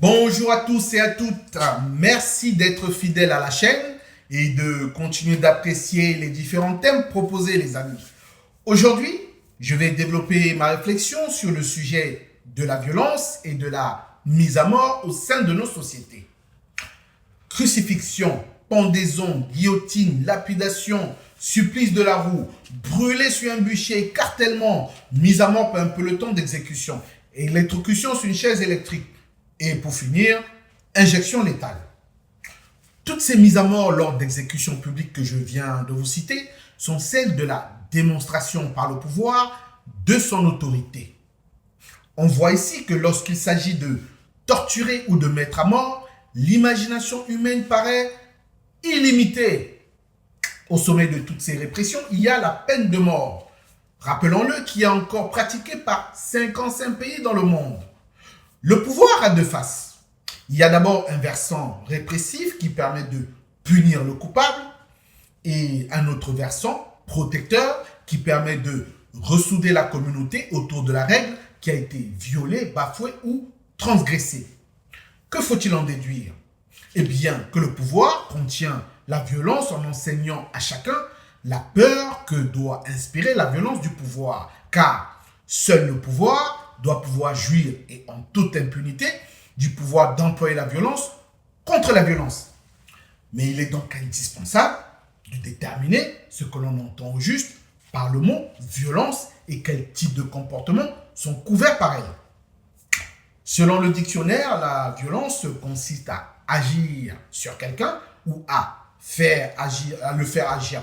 Bonjour à tous et à toutes. Merci d'être fidèles à la chaîne et de continuer d'apprécier les différents thèmes proposés, les amis. Aujourd'hui, je vais développer ma réflexion sur le sujet de la violence et de la mise à mort au sein de nos sociétés. Crucifixion, pendaison, guillotine, lapidation, supplice de la roue, brûler sur un bûcher, écartèlement, mise à mort par un peloton d'exécution, électrocution sur une chaise électrique. Et pour finir, injection létale. Toutes ces mises à mort lors d'exécutions publiques que je viens de vous citer sont celles de la démonstration par le pouvoir de son autorité. On voit ici que lorsqu'il s'agit de torturer ou de mettre à mort, l'imagination humaine paraît illimitée. Au sommet de toutes ces répressions, il y a la peine de mort. Rappelons-le, qui est encore pratiquée par 55 pays dans le monde. Le pouvoir a deux faces. Il y a d'abord un versant répressif qui permet de punir le coupable et un autre versant protecteur qui permet de ressouder la communauté autour de la règle qui a été violée, bafouée ou transgressée. Que faut-il en déduire? Eh bien, que le pouvoir contient la violence en enseignant à chacun la peur que doit inspirer la violence du pouvoir. Car seul le pouvoir doit pouvoir jouir et en toute impunité du pouvoir d'employer la violence contre la violence. Mais il est donc indispensable de déterminer ce que l'on entend au juste par le mot violence et quels types de comportements sont couverts par elle. Selon le dictionnaire, la violence consiste à agir sur quelqu'un ou à le faire agir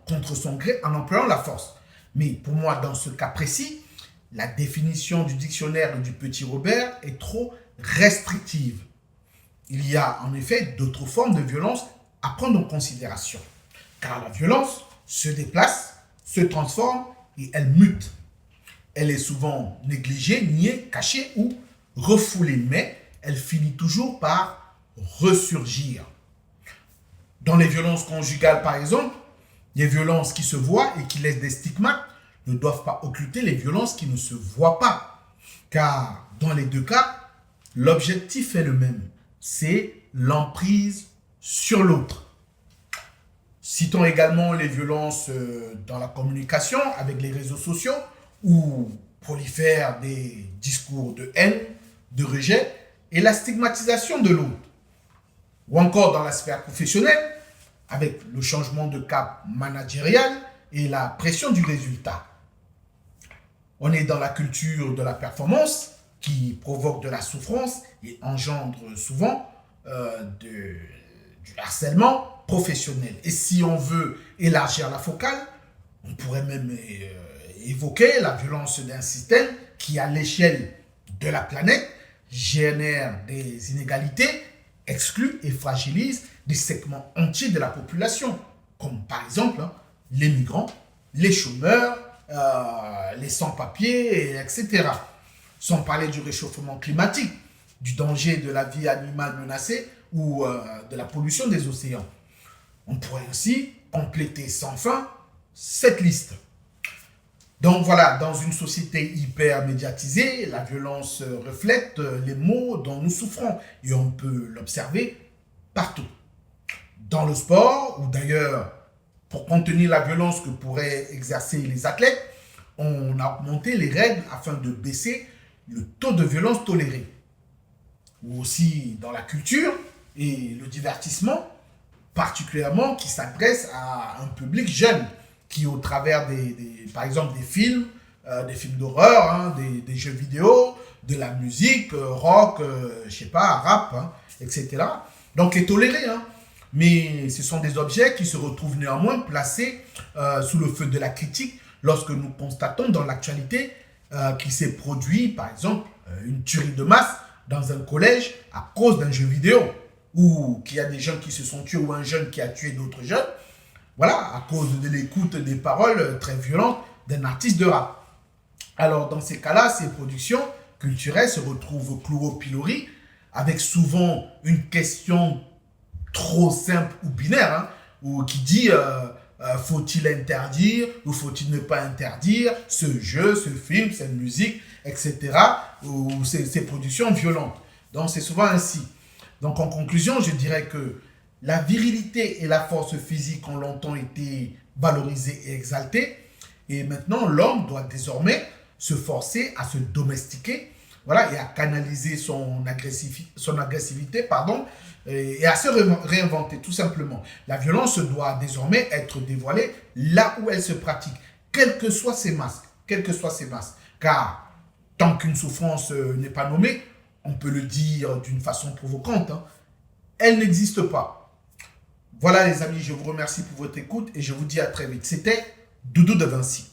contre son gré en employant la force. Mais pour moi, dans ce cas précis, la définition du dictionnaire du Petit Robert est trop restrictive. Il y a en effet d'autres formes de violence à prendre en considération. Car la violence se déplace, se transforme et elle mute. Elle est souvent négligée, niée, cachée ou refoulée, mais elle finit toujours par ressurgir. Dans les violences conjugales, par exemple, les violences qui se voient et qui laissent des stigmates ne doivent pas occulter les violences qui ne se voient pas. Car dans les deux cas, l'objectif est le même, c'est l'emprise sur l'autre. Citons également les violences dans la communication avec les réseaux sociaux où prolifèrent des discours de haine, de rejet et la stigmatisation de l'autre. Ou encore dans la sphère professionnelle avec le changement de cap managérial et la pression du résultat. On est dans la culture de la performance qui provoque de la souffrance et engendre souvent du harcèlement professionnel. Et si on veut élargir la focale, on pourrait même évoquer la violence d'un système qui, à l'échelle de la planète, génère des inégalités, exclut et fragilise des segments entiers de la population, comme par exemple les migrants, les chômeurs, les sans-papiers, etc. Sans parler du réchauffement climatique, du danger de la vie animale menacée ou de la pollution des océans. On pourrait aussi compléter sans fin cette liste. Donc voilà, dans une société hyper médiatisée, la violence reflète les maux dont nous souffrons et on peut l'observer partout. Dans le sport, ou d'ailleurs pour contenir la violence que pourraient exercer les athlètes, on a augmenté les règles afin de baisser le taux de violence toléré. Ou aussi dans la culture et le divertissement, particulièrement qui s'adresse à un public jeune, qui au travers par exemple des films d'horreur, des jeux vidéo, de la musique, rock, rap, etc. Donc est toléré. Mais ce sont des objets qui se retrouvent néanmoins placés sous le feu de la critique lorsque nous constatons dans l'actualité qu'il s'est produit, par exemple, une tuerie de masse dans un collège à cause d'un jeu vidéo, ou qu'il y a des gens qui se sont tués ou un jeune qui a tué d'autres jeunes, voilà, à cause de l'écoute des paroles très violentes d'un artiste de rap. Alors, dans ces cas-là, ces productions culturelles se retrouvent clouées au pilori avec souvent une question trop simple ou binaire, ou qui dit faut-il interdire ou faut-il ne pas interdire ce jeu, ce film, cette musique, etc. ou ces productions violentes. Donc, c'est souvent ainsi. Donc, en conclusion, je dirais que la virilité et la force physique ont longtemps été valorisées et exaltées. Et maintenant, l'homme doit désormais se forcer à se domestiquer, voilà, et à canaliser son agressivité, pardon, et à se réinventer, tout simplement. La violence doit désormais être dévoilée là où elle se pratique, quels que soient ses masques, quels que soient ses masques. Car tant qu'une souffrance n'est pas nommée, on peut le dire d'une façon provocante, hein, elle n'existe pas. Voilà les amis, je vous remercie pour votre écoute et je vous dis à très vite. C'était Doudou de Vinci.